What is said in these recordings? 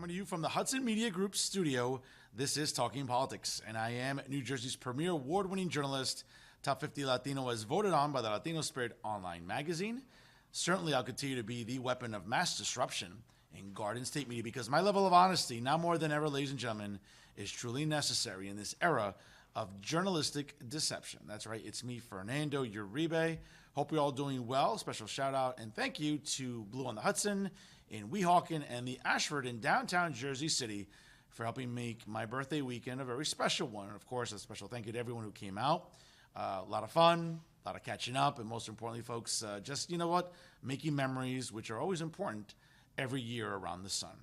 Coming to you from the Hudson Media Group studio, this is Talking Politics, and I am New Jersey's premier award-winning journalist, Top 50 Latino, as voted on by the Latino Spirit online magazine. Certainly, I'll continue to be the weapon of mass disruption in Garden State media because my level of honesty, now more than ever, ladies and gentlemen, is truly necessary in this era of journalistic deception. That's right, it's me, Fernando Uribe. Hope you're all doing well. Special shout out and thank you to Blue on the Hudson in Weehawken and the Ashford in downtown Jersey City for helping make my birthday weekend a very special one. And of course, a special thank you to everyone who came out. A lot of fun, a lot of catching up, and most importantly, folks, just, you know what, making memories, which are always important every year around the sun.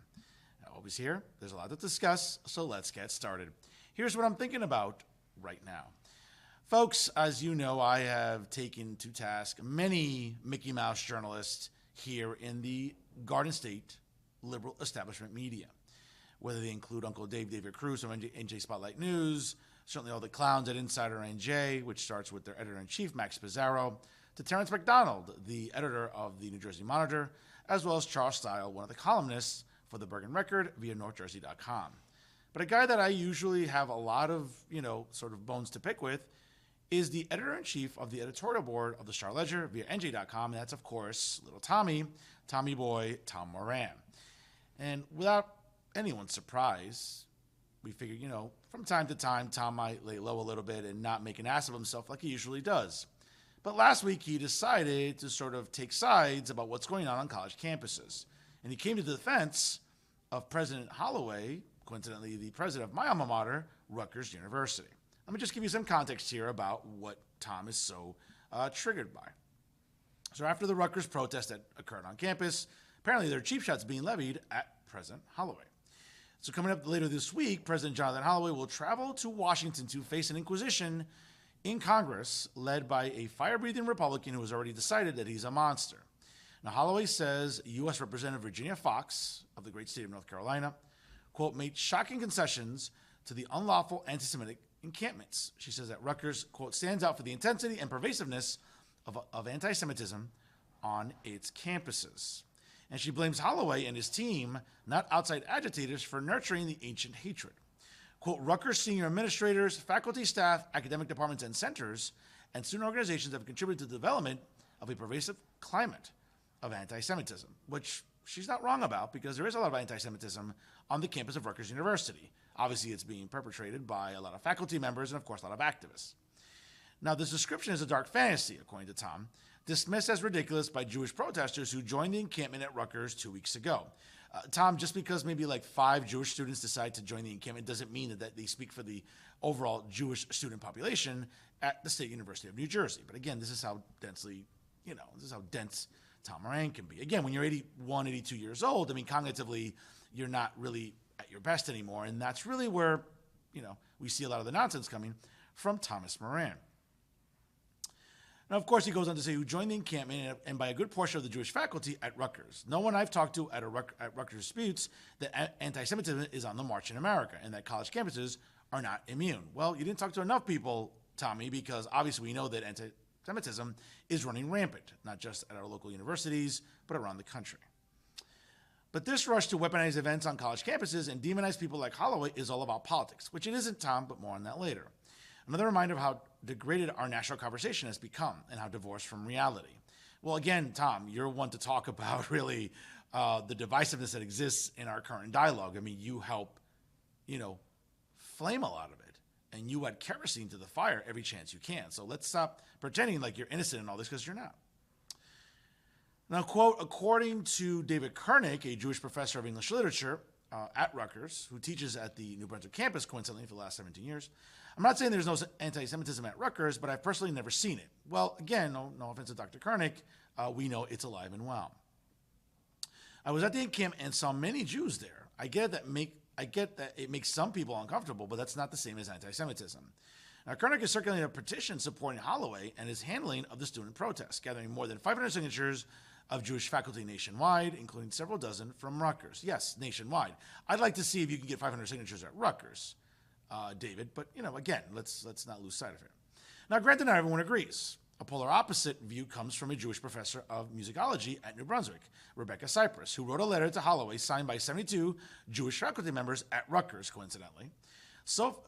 Always here, there's a lot to discuss, so let's get started. Here's what I'm thinking about right now. Folks, as you know, I have taken to task many Mickey Mouse journalists here in the Garden State liberal establishment media, whether they include Uncle David Cruz from NJ Spotlight News, certainly all the clowns at Insider NJ, which starts with their editor-in-chief, Max Pizarro, to Terrence McDonald, the editor of the New Jersey Monitor, as well as Charles Stile, one of the columnists for the Bergen Record via NorthJersey.com. But a guy that I usually have a lot of, sort of bones to pick with is the editor-in-chief of the editorial board of the Star Ledger via NJ.com, and that's, of course, little Tommy boy, Tom Moran. And without anyone's surprise, we figured, from time to time, Tom might lay low a little bit and not make an ass of himself like he usually does. But last week, he decided to sort of take sides about what's going on college campuses. And he came to the defense of President Holloway, coincidentally the president of my alma mater, Rutgers University. Let me just give you some context here about what Tom is so triggered by. So after the Rutgers protest that occurred on campus, apparently there are cheap shots being levied at President Holloway. So coming up later this week, President Jonathan Holloway will travel to Washington to face an inquisition in Congress led by a fire-breathing Republican who has already decided that he's a monster. Now, Holloway says U.S. Representative Virginia Foxx of the great state of North Carolina, quote, made shocking concessions to the unlawful anti-Semitic encampments. She says that Rutgers, quote, stands out for the intensity and pervasiveness of anti-Semitism on its campuses. And she blames Holloway and his team, not outside agitators, for nurturing the ancient hatred. Quote, Rutgers senior administrators, faculty, staff, academic departments, and centers, and student organizations have contributed to the development of a pervasive climate of anti-Semitism, which she's not wrong about because there is a lot of anti-Semitism on the campus of Rutgers University. Obviously, it's being perpetrated by a lot of faculty members and, of course, a lot of activists. Now, this description is a dark fantasy, according to Tom, dismissed as ridiculous by Jewish protesters who joined the encampment at Rutgers 2 weeks ago. Tom, just because maybe like 5 Jewish students decide to join the encampment doesn't mean that they speak for the overall Jewish student population at the State University of New Jersey. But again, this is how densely, this is how dense Tom Moran can be. Again, when you're 81, 82 years old, cognitively, you're not really at your best anymore. And that's really where, we see a lot of the nonsense coming from Thomas Moran. Now, of course, he goes on to say who joined the encampment and by a good portion of the Jewish faculty at Rutgers. No one I've talked to at Rutgers disputes that anti-Semitism is on the march in America and that college campuses are not immune. Well, you didn't talk to enough people, Tommy, because obviously we know that anti-Semitism is running rampant, not just at our local universities, but around the country. But this rush to weaponize events on college campuses and demonize people like Holloway is all about politics, which it isn't, Tom, but more on that later. Another reminder of how degraded our national conversation has become and how divorced from reality. Well, again, Tom, you're one to talk about really the divisiveness that exists in our current dialogue. You help, flame a lot of it, and you add kerosene to the fire every chance you can. So let's stop pretending like you're innocent in all this because you're not. Now, quote, according to David Koenig, a Jewish professor of English literature at Rutgers, who teaches at the New Brunswick campus, coincidentally, for the last 17 years, I'm not saying there's no anti-Semitism at Rutgers, but I've personally never seen it. Well, again, no offense to Dr. Koenig, we know it's alive and well. I was at the encampment and saw many Jews there. I get that it makes some people uncomfortable, but that's not the same as anti-Semitism. Now, Koenig is circulating a petition supporting Holloway and his handling of the student protests, gathering more than 500 signatures of Jewish faculty nationwide, including several dozen from Rutgers. Yes, nationwide. I'd like to see if you can get 500 signatures at Rutgers, David, but again, let's not lose sight of it. Now, granted, not everyone agrees. A polar opposite view comes from a Jewish professor of musicology at New Brunswick, Rebecca Cypress, who wrote a letter to Holloway signed by 72 Jewish faculty members at Rutgers, coincidentally, so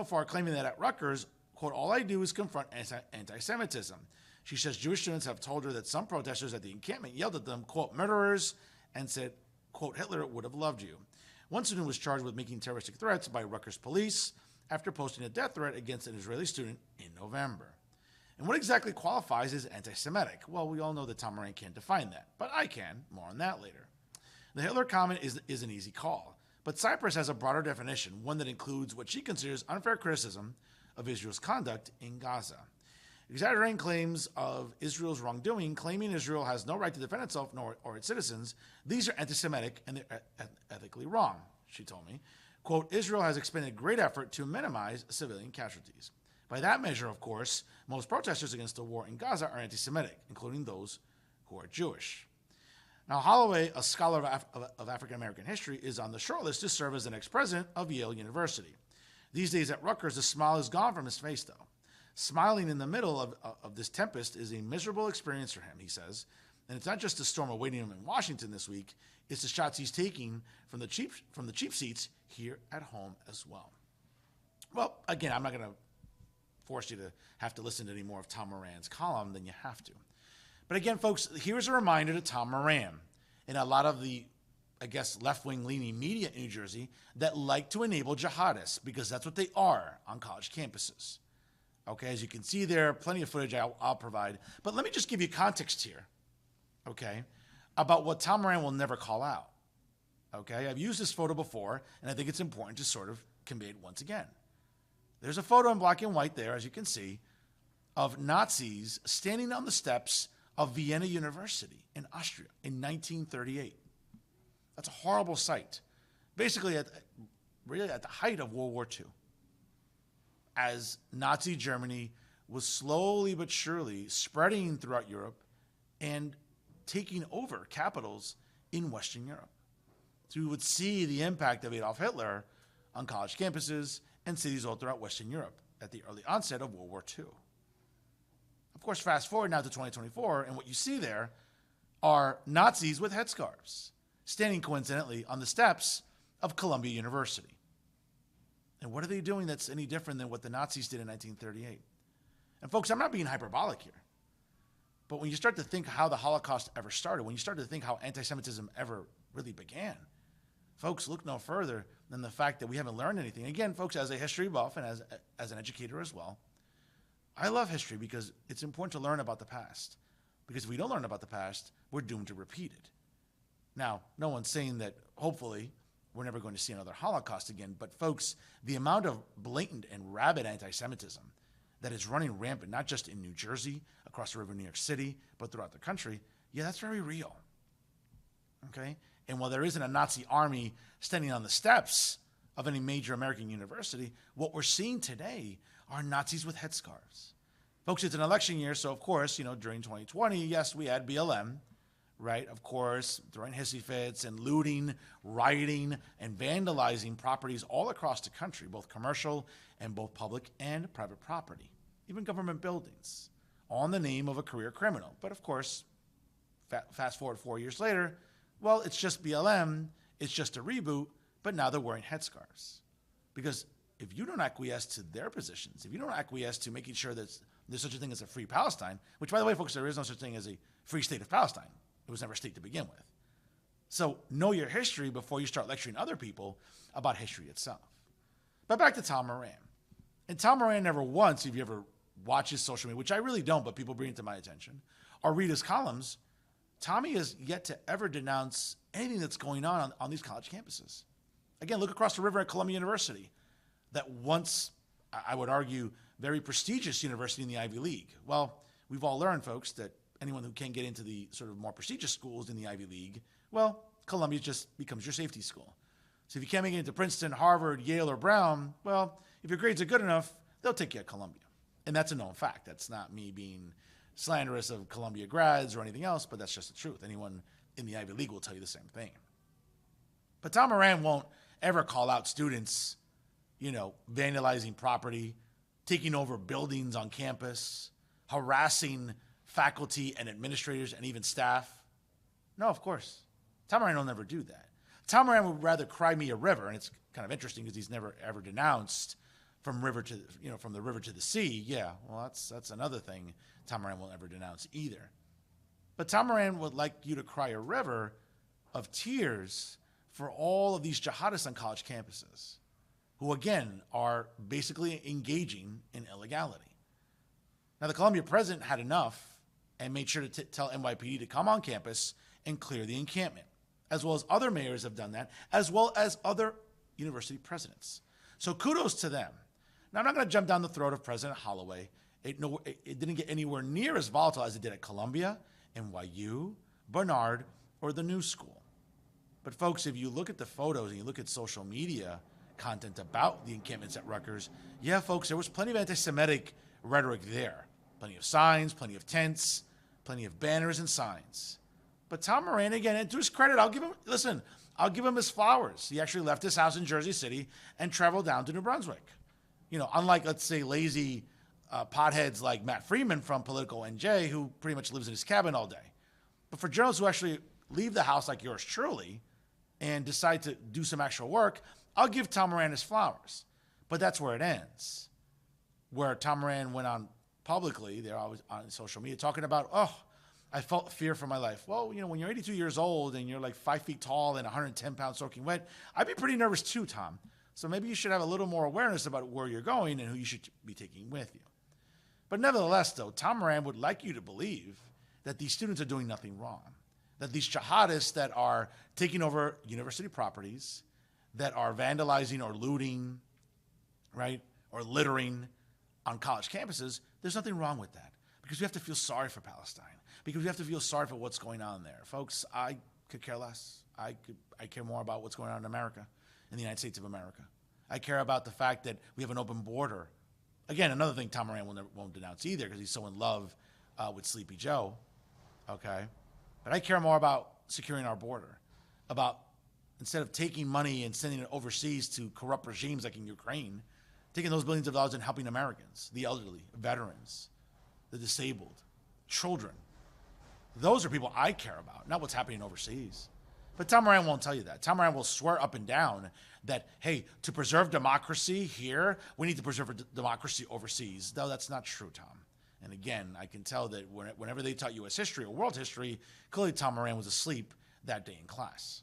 far claiming that at Rutgers, quote, all I do is confront anti-Semitism. She says Jewish students have told her that some protesters at the encampment yelled at them, quote, murderers, and said, quote, Hitler would have loved you. One student was charged with making terroristic threats by Rutgers police after posting a death threat against an Israeli student in November. And what exactly qualifies as anti-Semitic? Well, we all know that Tom Moran can't define that, but I can. More on that later. The Hitler comment is an easy call, but Cypress has a broader definition, one that includes what she considers unfair criticism of Israel's conduct in Gaza. Exaggerating claims of Israel's wrongdoing, claiming Israel has no right to defend itself or its citizens, these are anti-Semitic and they're ethically wrong, she told me. Quote, Israel has expended great effort to minimize civilian casualties. By that measure, of course, most protesters against the war in Gaza are anti-Semitic, including those who are Jewish. Now, Holloway, a scholar of African-American history, is on the shortlist to serve as the next president of Yale University. These days at Rutgers, the smile is gone from his face, though. Smiling in the middle of this tempest is a miserable experience for him, he says. And it's not just the storm awaiting him in Washington this week, it's the shots he's taking from the cheap seats here at home as well. Well, again, I'm not going to force you to have to listen to any more of Tom Moran's column than you have to. But again, folks, here's a reminder to Tom Moran and a lot of the, I guess, left-wing leaning media in New Jersey that like to enable jihadists, because that's what they are on college campuses. Okay, as you can see there, plenty of footage I'll provide. But let me just give you context here, okay, about what Tom Moran will never call out. Okay, I've used this photo before, and I think it's important to sort of convey it once again. There's a photo in black and white there, as you can see, of Nazis standing on the steps of Vienna University in Austria in 1938. That's a horrible sight. Basically, really at the height of World War II, as Nazi Germany was slowly but surely spreading throughout Europe and taking over capitals in Western Europe. So we would see the impact of Adolf Hitler on college campuses and cities all throughout Western Europe at the early onset of World War II. Of course, fast forward now to 2024, and what you see there are Nazis with headscarves standing coincidentally on the steps of Columbia University. And what are they doing that's any different than what the Nazis did in 1938? And folks, I'm not being hyperbolic here, but when you start to think how the Holocaust ever started, when you start to think how anti-Semitism ever really began, folks, look no further than the fact that we haven't learned anything. Again, folks, as a history buff and as an educator as well, I love history because it's important to learn about the past. Because if we don't learn about the past, we're doomed to repeat it. Now, no one's saying that, hopefully, we're never going to see another Holocaust again. But folks, the amount of blatant and rabid anti-Semitism that is running rampant, not just in New Jersey, across the river in New York City, but throughout the country, yeah, that's very real. Okay? And while there isn't a Nazi army standing on the steps of any major American university, what we're seeing today are Nazis with headscarves. Folks, it's an election year, so of course, during 2020, yes, we had BLM, right? Of course, throwing hissy fits and looting, rioting, and vandalizing properties all across the country, both commercial and both public and private property, even government buildings, all in the name of a career criminal. But of course, fast forward 4 years later, well, it's just BLM, it's just a reboot, but now they're wearing headscarves. Because if you don't acquiesce to their positions, if you don't acquiesce to making sure that there's such a thing as a free Palestine, which, by the way, folks, there is no such thing as a free state of Palestine. It was never a state to begin with. So know your history before you start lecturing other people about history itself. But back to Tom Moran. And Tom Moran never once, if you ever watch his social media, which I really don't, but people bring it to my attention, or read his columns, Tommy has yet to ever denounce anything that's going on these college campuses. Again, look across the river at Columbia University, that once, I would argue, very prestigious university in the Ivy League. Well, we've all learned, folks, that anyone who can get into the sort of more prestigious schools in the Ivy League, well, Columbia just becomes your safety school. So if you can't make it into Princeton, Harvard, Yale, or Brown, well, if your grades are good enough, they'll take you at Columbia. And that's a known fact. That's not me being slanderous of Columbia grads or anything else, but that's just the truth. Anyone in the Ivy League will tell you the same thing. But Tom Moran won't ever call out students, vandalizing property, taking over buildings on campus, harassing faculty and administrators and even staff? No, of course. Tom Moran will never do that. Tom Moran would rather cry me a river, and it's kind of interesting because he's never ever denounced from the river to the sea. Yeah, well, that's another thing Tom Moran will never denounce either. But Tom Moran would like you to cry a river of tears for all of these jihadists on college campuses who, again, are basically engaging in illegality. Now, the Columbia president had enough and made sure to tell NYPD to come on campus and clear the encampment, as well as other mayors have done that, as well as other university presidents. So kudos to them. Now, I'm not going to jump down the throat of President Holloway. It didn't get anywhere near as volatile as it did at Columbia, NYU, Barnard, or the New School. But folks, if you look at the photos and you look at social media content about the encampments at Rutgers, yeah, folks, there was plenty of anti-Semitic rhetoric there. Plenty of signs, plenty of tents, plenty of banners and signs. But Tom Moran, again, and to his credit, I'll give him his flowers. He actually left his house in Jersey City and traveled down to New Brunswick. Unlike, let's say, lazy potheads like Matt Freeman from Politico NJ, who pretty much lives in his cabin all day. But for journalists who actually leave the house like yours truly and decide to do some actual work, I'll give Tom Moran his flowers. But that's where it ends. Where Tom Moran went on publicly, they're always on social media, talking about, I felt fear for my life. Well, when you're 82 years old and you're like 5 feet tall and 110 pounds soaking wet, I'd be pretty nervous too, Tom. So maybe you should have a little more awareness about where you're going and who you should be taking with you. But nevertheless, though, Tom Moran would like you to believe that these students are doing nothing wrong, that these jihadists that are taking over university properties, that are vandalizing or looting, right, or littering on college campuses, there's nothing wrong with that, because we have to feel sorry for Palestine, because we have to feel sorry for what's going on there. Folks, I could care less. I care more about what's going on in America, in the United States of America. I care about the fact that we have an open border. Again, another thing Tom Moran won't denounce either, because he's so in love with Sleepy Joe, okay? But I care more about securing our border, about instead of taking money and sending it overseas to corrupt regimes like in Ukraine, taking those billions of dollars and helping Americans, the elderly, veterans, the disabled, children. Those are people I care about, not what's happening overseas. But Tom Moran won't tell you that. Tom Moran will swear up and down that, hey, to preserve democracy here, we need to preserve democracy overseas. No, that's not true, Tom. And again, I can tell that whenever they taught U.S. history or world history, clearly Tom Moran was asleep that day in class.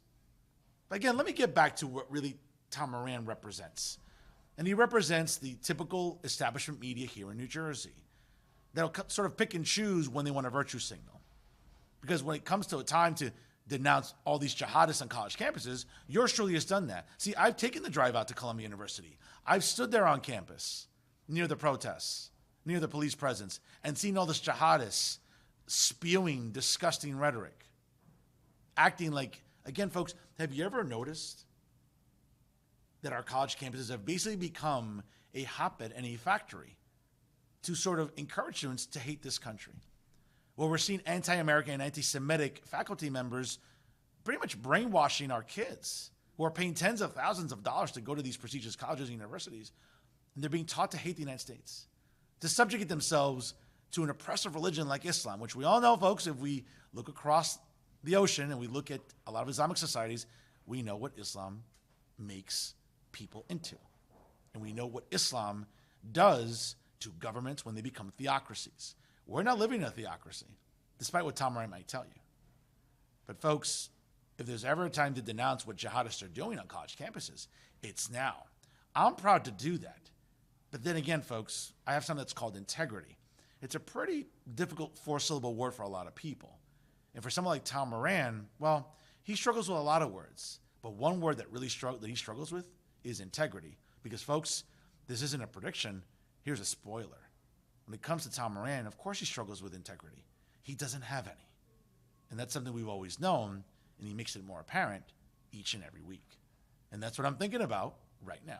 But again, let me get back to what really Tom Moran represents. And he represents the typical establishment media here in New Jersey that'll sort of pick and choose when they want a virtue signal. Because when it comes to a time to denounce all these jihadists on college campuses, yours truly has done that. See, I've taken the drive out to Columbia University. I've stood there on campus, near the protests, near the police presence, and seen all this jihadists spewing disgusting rhetoric, acting like, again, folks, have you ever noticed that our college campuses have basically become a hotbed and a factory to sort of encourage students to hate this country? Well, we're seeing anti-American and anti-Semitic faculty members pretty much brainwashing our kids who are paying tens of thousands of dollars to go to these prestigious colleges and universities, and they're being taught to hate the United States, to subjugate themselves to an oppressive religion like Islam, which we all know, folks, if we look across the ocean and we look at a lot of Islamic societies, we know what Islam makes people into. And we know what Islam does to governments when they become theocracies. We're not living in a theocracy, despite what Tom Moran might tell you. But folks, if there's ever a time to denounce what jihadists are doing on college campuses, it's now. I'm proud to do that. But then again, folks, I have something that's called integrity. It's a pretty difficult four-syllable word for a lot of people. And for someone like Tom Moran, well, he struggles with a lot of words. But one word that really he struggles with is integrity. Because, folks, this isn't a prediction. Here's a spoiler. When it comes to Tom Moran, of course he struggles with integrity. He doesn't have any. And that's something we've always known, and he makes it more apparent each and every week. And that's what I'm thinking about right now.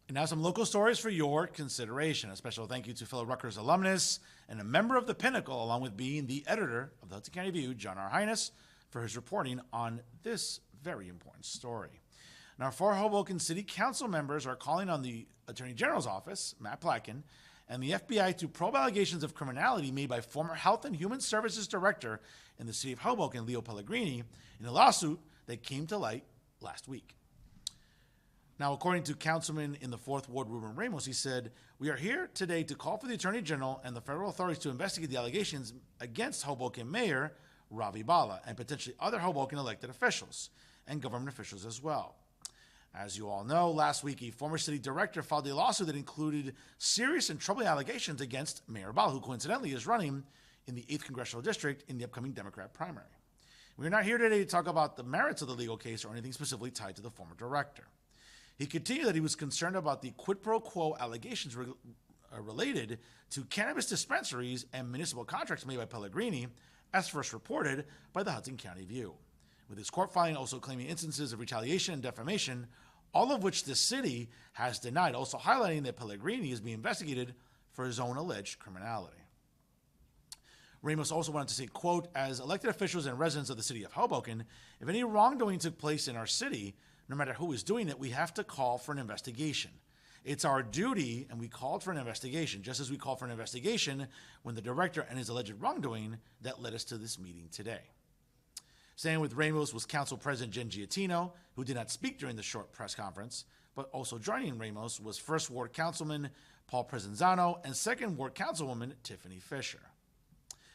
And now some local stories for your consideration. A special thank you to fellow Rutgers alumnus and a member of the Pinnacle, along with being the editor of the Hudson County View, John R. Highness, for his reporting on this very important story. Now, 4 Hoboken City Council members are calling on the Attorney General's office, Matt Platkin, and the FBI to probe allegations of criminality made by former Health and Human Services Director in the city of Hoboken, Leo Pellegrini, in a lawsuit that came to light last week. Now, according to Councilman in the 4th Ward, Ruben Ramos, he said, "We are here today to call for the Attorney General and the federal authorities to investigate the allegations against Hoboken Mayor Ravi Bala and potentially other Hoboken elected officials and government officials as well." As you all know, last week, a former city director filed a lawsuit that included serious and troubling allegations against Mayor Bala, who coincidentally is running in the 8th Congressional District in the upcoming Democrat primary. We're not here today to talk about the merits of the legal case or anything specifically tied to the former director. He continued that he was concerned about the quid pro quo allegations related to cannabis dispensaries and municipal contracts made by Pellegrini, as first reported by the Hudson County View, with his court filing also claiming instances of retaliation and defamation, all of which the city has denied, also highlighting that Pellegrini is being investigated for his own alleged criminality. Ramos also wanted to say, quote, "As elected officials and residents of the city of Hoboken, if any wrongdoing took place in our city, no matter who is doing it, we have to call for an investigation. It's our duty, and we called for an investigation, just as we called for an investigation when the director and his alleged wrongdoing that led us to this meeting today." Staying with Ramos was Council President Jen Giattino, who did not speak during the short press conference, but also joining Ramos was 1st Ward Councilman Paul Presenzano and 2nd Ward Councilwoman Tiffany Fisher.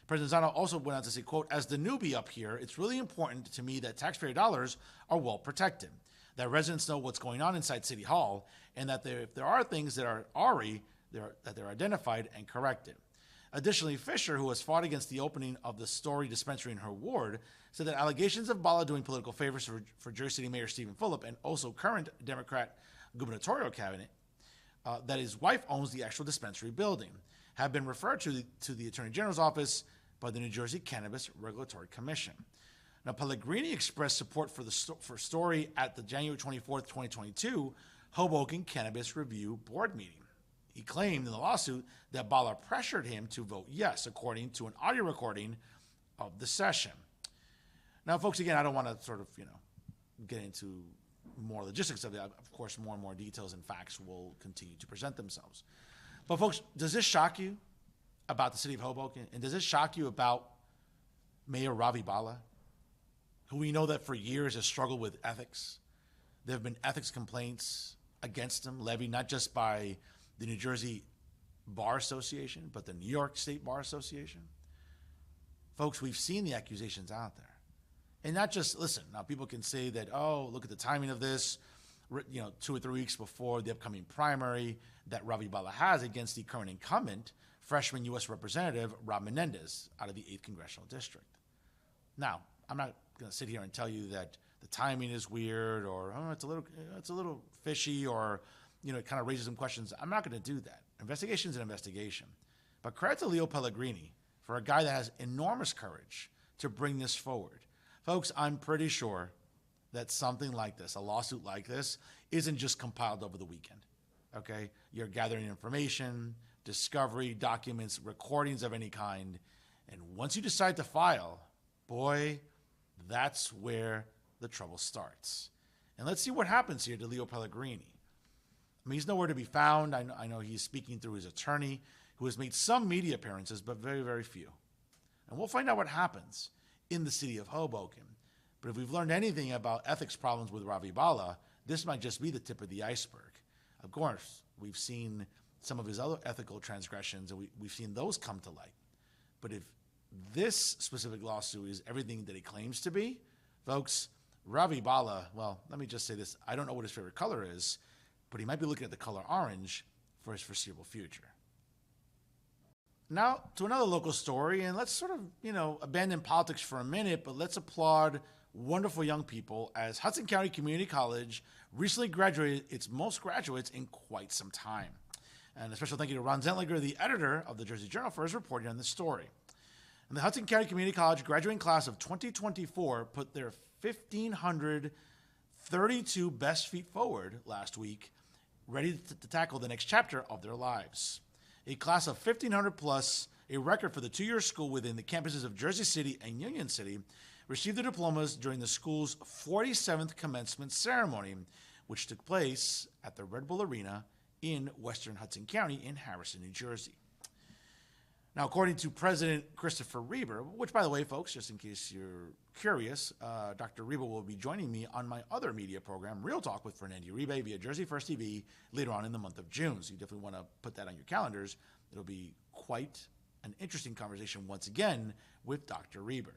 Presenzano also went on to say, quote, "As the newbie up here, it's really important to me that taxpayer dollars are well protected, that residents know what's going on inside City Hall, and that if there are things that are that they're identified and corrected." Additionally, Fisher, who has fought against the opening of the Story dispensary in her ward, said that allegations of Bala doing political favors for Jersey City Mayor Stephen Fulop and also current Democrat gubernatorial cabinet, that his wife owns the actual dispensary building, have been referred to the Attorney General's office by the New Jersey Cannabis Regulatory Commission. Now, Pellegrini expressed support for Story at the January 24th, 2022 Hoboken Cannabis Review Board meeting. He claimed in the lawsuit that Bala pressured him to vote yes, according to an audio recording of the session. Now, folks, again, I don't want to sort of, get into more logistics of it. Of course, more and more details and facts will continue to present themselves. But, folks, does this shock you about the city of Hoboken? And does this shock you about Mayor Ravi Bala, who we know that for years has struggled with ethics? There have been ethics complaints against him, levied not just by the New Jersey Bar Association, but the New York State Bar Association. Folks, we've seen the accusations out there. And not just, listen, now people can say that, oh, look at the timing of this, 2 or 3 weeks before the upcoming primary that Ravi Bala has against the current incumbent, freshman U.S. Representative Rob Menendez out of the 8th Congressional District. Now, I'm not going to sit here and tell you that the timing is weird or it's a little fishy or it kind of raises some questions. I'm not going to do that. Investigation is an investigation. But credit to Leo Pellegrini for a guy that has enormous courage to bring this forward. Folks, I'm pretty sure that something like this, a lawsuit like this, isn't just compiled over the weekend, okay? You're gathering information, discovery, documents, recordings of any kind, and once you decide to file, boy, that's where the trouble starts. And let's see what happens here to Leo Pellegrini. I mean, he's nowhere to be found. I know he's speaking through his attorney, who has made some media appearances, but very, very few. And we'll find out what happens in the city of Hoboken. But if we've learned anything about ethics problems with Ravi Bala, this might just be the tip of the iceberg. Of course, we've seen some of his other ethical transgressions, and we've seen those come to light. But if this specific lawsuit is everything that he claims to be, folks, Ravi Bala, well, let me just say this. I don't know what his favorite color is, but he might be looking at the color orange for his foreseeable future. Now to another local story, and let's sort of, abandon politics for a minute, but let's applaud wonderful young people as Hudson County Community College recently graduated its most graduates in quite some time. And a special thank you to Ron Zentlinger, the editor of the Jersey Journal, for his reporting on this story. And the Hudson County Community College graduating class of 2024 put their 1,532 best feet forward last week, ready to tackle the next chapter of their lives. A class of 1,500 plus, a record for the two-year school within the campuses of Jersey City and Union City, received their diplomas during the school's 47th commencement ceremony, which took place at the Red Bull Arena in western Hudson County in Harrison, New Jersey. Now, according to President Christopher Uribe, which, by the way, folks, just in case you're curious, Dr. Uribe will be joining me on my other media program, Real Talk with Fernando Uribe, via Jersey First TV later on in the month of June. So you definitely want to put that on your calendars. It'll be quite an interesting conversation once again with Dr. Uribe.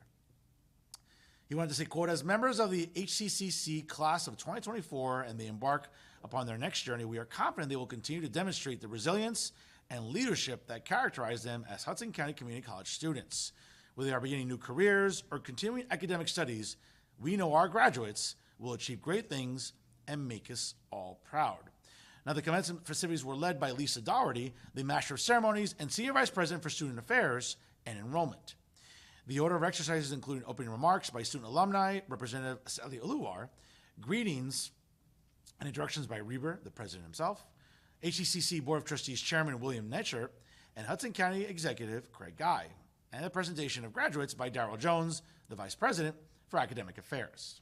He wanted to say, quote, as members of the HCCC class of 2024 and they embark upon their next journey, we are confident they will continue to demonstrate the resilience and leadership that characterize them as Hudson County Community College students. Whether they are beginning new careers or continuing academic studies, we know our graduates will achieve great things and make us all proud. Now, the commencement festivities were led by Lisa Dougherty, the Master of Ceremonies and Senior Vice President for Student Affairs and Enrollment. The order of exercises included opening remarks by student alumni, Representative Sally Uluwar, greetings and introductions by Uribe, the president himself, HCCC Board of Trustees Chairman William Netcher, and Hudson County Executive Craig Guy, and the presentation of graduates by Darrell Jones, the Vice President for Academic Affairs.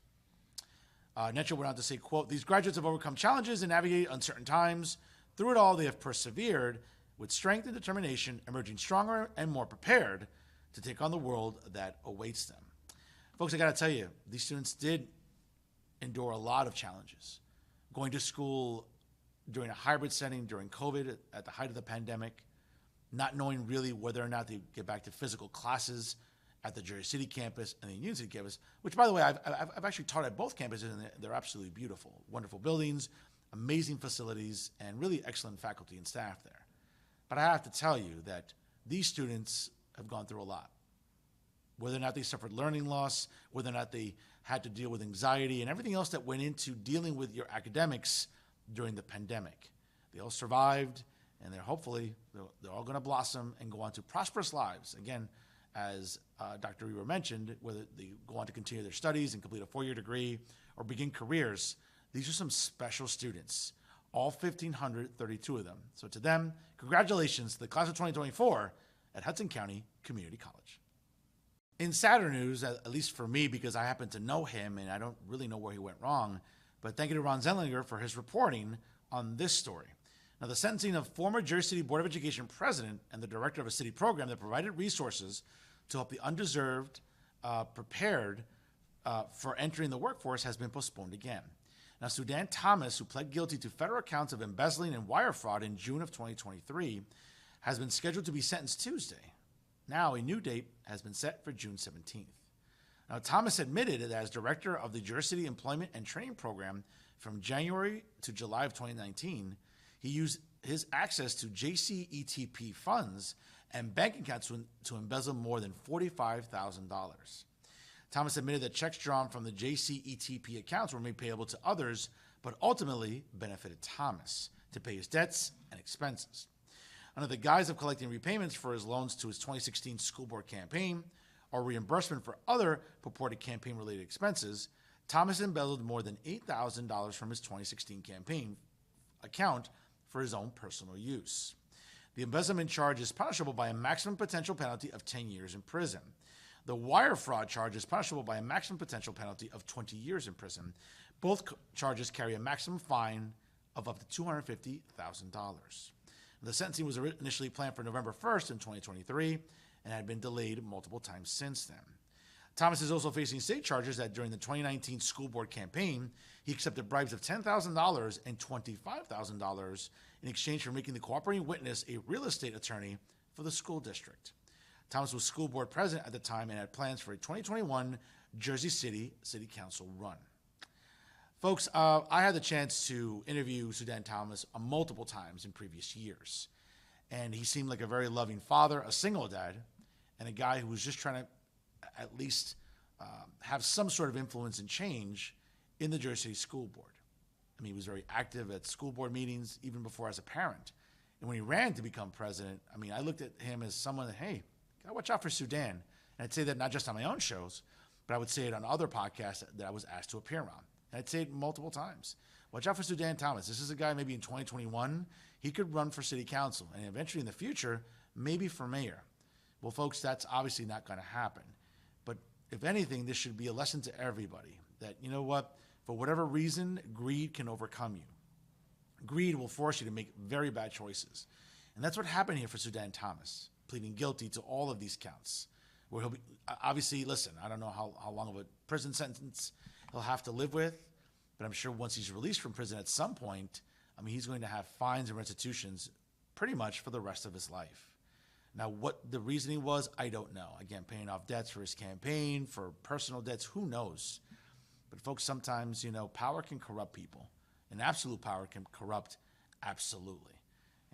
Netcher went on to say, quote, these graduates have overcome challenges and navigated uncertain times. Through it all, they have persevered with strength and determination, emerging stronger and more prepared to take on the world that awaits them. Folks, I got to tell you, these students did endure a lot of challenges. Going to school during a hybrid setting, during COVID, at the height of the pandemic, not knowing really whether or not they get back to physical classes at the Jersey City campus and the Union City campus, which, by the way, I've actually taught at both campuses, and they're absolutely beautiful. Wonderful buildings, amazing facilities, and really excellent faculty and staff there. But I have to tell you that these students have gone through a lot. Whether or not they suffered learning loss, whether or not they had to deal with anxiety and everything else that went into dealing with your academics during the pandemic. They all survived, and they're all going to blossom and go on to prosperous lives. Again, as Dr. Uribe mentioned, whether they go on to continue their studies and complete a 4-year degree or begin careers, these are some special students, all 1,532 of them. So to them, congratulations to the class of 2024 at Hudson County Community College. In sadder news, at least for me, because I happen to know him and I don't really know where he went wrong, but thank you to Ron Zellniger for his reporting on this story. Now, the sentencing of former Jersey City Board of Education president and the director of a city program that provided resources to help the undeserved prepared for entering the workforce has been postponed again. Now, Sudan Thomas, who pled guilty to federal counts of embezzling and wire fraud in June of 2023, has been scheduled to be sentenced Tuesday. Now, a new date has been set for June 17th. Now, Thomas admitted that as director of the Jersey City Employment and Training Program from January to July of 2019, he used his access to JCETP funds and bank accounts to embezzle more than $45,000. Thomas admitted that checks drawn from the JCETP accounts were made payable to others, but ultimately benefited Thomas to pay his debts and expenses. Under the guise of collecting repayments for his loans to his 2016 school board campaign or reimbursement for other purported campaign-related expenses, Thomas embezzled more than $8,000 from his 2016 campaign account for his own personal use. The embezzlement charge is punishable by a maximum potential penalty of 10 years in prison. The wire fraud charge is punishable by a maximum potential penalty of 20 years in prison. Both charges carry a maximum fine of up to $250,000. The sentencing was initially planned for November 1st in 2023 and had been delayed multiple times since then. Thomas is also facing state charges that during the 2019 school board campaign, he accepted bribes of $10,000 and $25,000 in exchange for making the cooperating witness a real estate attorney for the school district. Thomas was school board president at the time and had plans for a 2021 Jersey City City Council run. Folks, I had the chance to interview Sudan Thomas multiple times in previous years. And he seemed like a very loving father, a single dad, and a guy who was just trying to at least have some sort of influence and change in the Jersey City School Board. I mean, he was very active at school board meetings, even before as a parent. And when he ran to become president, I mean, I looked at him as someone that, hey, gotta watch out for Sudan. And I'd say that not just on my own shows, but I would say it on other podcasts that I was asked to appear on. And I'd say it multiple times. Watch out for Sudan Thomas. This is a guy maybe in 2021, he could run for city council and eventually in the future, maybe for mayor. Well, folks, that's obviously not going to happen. But if anything, this should be a lesson to everybody that, you know what, for whatever reason, greed can overcome you. Greed will force you to make very bad choices. And that's what happened here for Sudan Thomas, pleading guilty to all of these counts. Where he'll be, obviously, listen, I don't know how long of a prison sentence he'll have to live with, but I'm sure once he's released from prison at some point, he's going to have fines and restitutions pretty much for the rest of his life. Now, what the reasoning was, I don't know. Again, paying off debts for his campaign, for personal debts, who knows? But folks, sometimes, power can corrupt people. And absolute power can corrupt absolutely.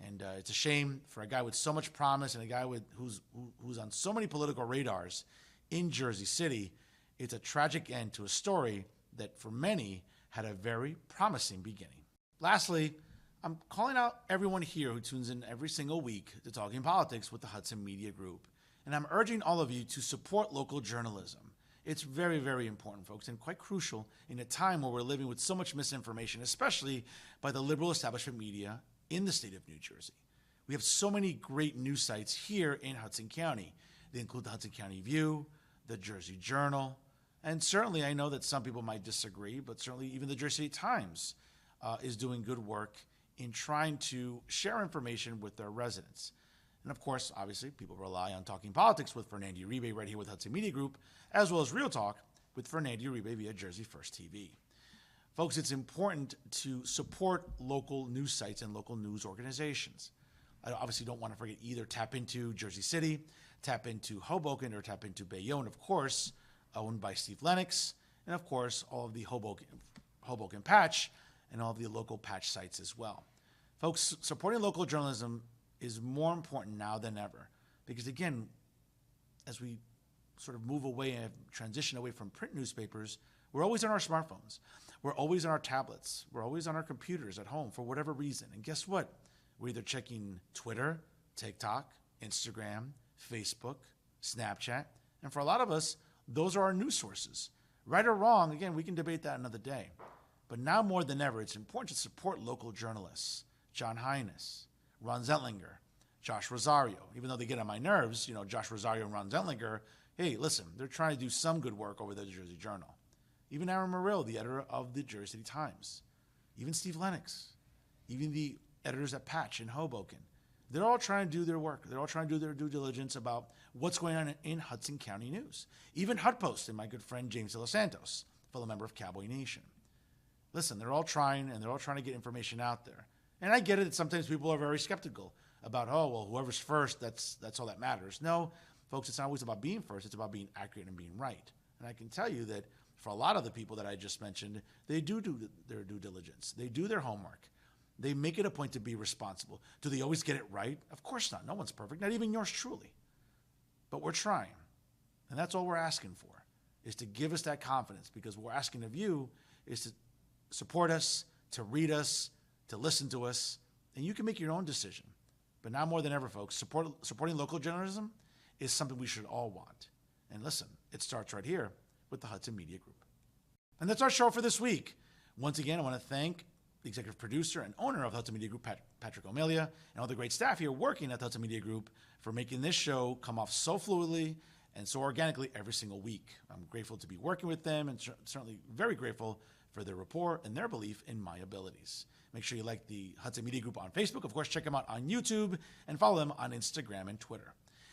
And it's a shame for a guy with so much promise and a guy who's on so many political radars in Jersey City. It's a tragic end to a story that for many had a very promising beginning. Lastly, I'm calling out everyone here who tunes in every single week to Talking Politics with the Hudson Media Group. And I'm urging all of you to support local journalism. It's very, very important, folks, and quite crucial in a time where we're living with so much misinformation, especially by the liberal establishment media in the state of New Jersey. We have so many great news sites here in Hudson County. They include the Hudson County View, the Jersey Journal, and certainly I know that some people might disagree, but certainly even the Jersey Times is doing good work in trying to share information with their residents. And of course, obviously, people rely on Talking Politics with Fernando Uribe right here with Hudson Media Group, as well as Real Talk with Fernando Uribe via Jersey First TV. Folks, it's important to support local news sites and local news organizations. I obviously don't want to forget either tap into Jersey City, tap into Hoboken, or tap into Bayonne, of course, owned by Steve Lennox, and of course, all of the Hoboken Patch and all of the local patch sites as well. Folks, supporting local journalism is more important now than ever because, again, as we sort of move away and transition away from print newspapers, we're always on our smartphones. We're always on our tablets. We're always on our computers at home for whatever reason. And guess what? We're either checking Twitter, TikTok, Instagram, Facebook, Snapchat. And for a lot of us, those are our news sources. Right or wrong, again, we can debate that another day. But now more than ever, it's important to support local journalists. John Hines, Ron Zentlinger, Josh Rosario. Even though they get on my nerves, Josh Rosario and Ron Zentlinger, hey, listen, they're trying to do some good work over the Jersey Journal. Even Aaron Morrill, the editor of the Jersey City Times. Even Steve Lennox. Even the editors at Patch in Hoboken. They're all trying to do their work. They're all trying to do their due diligence about what's going on in Hudson County news. Even HUDpost and my good friend James De Los Santos, fellow member of Cowboy Nation. Listen, they're all trying to get information out there. And I get it that sometimes people are very skeptical about, whoever's first, that's all that matters. No, folks, it's not always about being first. It's about being accurate and being right. And I can tell you that for a lot of the people that I just mentioned, they do their due diligence. They do their homework. They make it a point to be responsible. Do they always get it right? Of course not. No one's perfect, not even yours truly. But we're trying. And that's all we're asking for, is to give us that confidence, because what we're asking of you is to support us, to read us, to listen to us, and you can make your own decision. But now more than ever, folks, supporting local journalism is something we should all want. And listen, it starts right here with the Hudson Media Group. And that's our show for this week. Once again, I want to thank the executive producer and owner of Hudson Media Group, Patrick O'Melia, and all the great staff here working at the Hudson Media Group for making this show come off so fluidly and so organically every single week. I'm grateful to be working with them and certainly very grateful for their rapport and their belief in my abilities. Make sure you like the Hudson Media Group on Facebook. Of course, check them out on YouTube and follow them on Instagram and Twitter.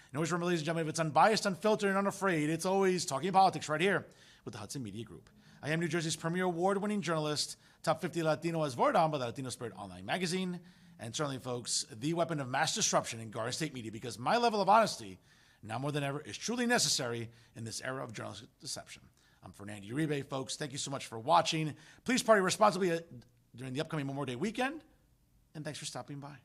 And always remember, ladies and gentlemen, if it's unbiased, unfiltered, and unafraid, it's always Talking Politics right here with the Hudson Media Group. I am New Jersey's premier award-winning journalist, top 50 Latino as voted on by the Latino Spirit Online magazine, and certainly, folks, the weapon of mass disruption in Garden State media, because my level of honesty, now more than ever, is truly necessary in this era of journalistic deception. I'm Fernando Uribe, folks. Thank you so much for watching. Please party responsibly during the upcoming Memorial Day weekend, and thanks for stopping by.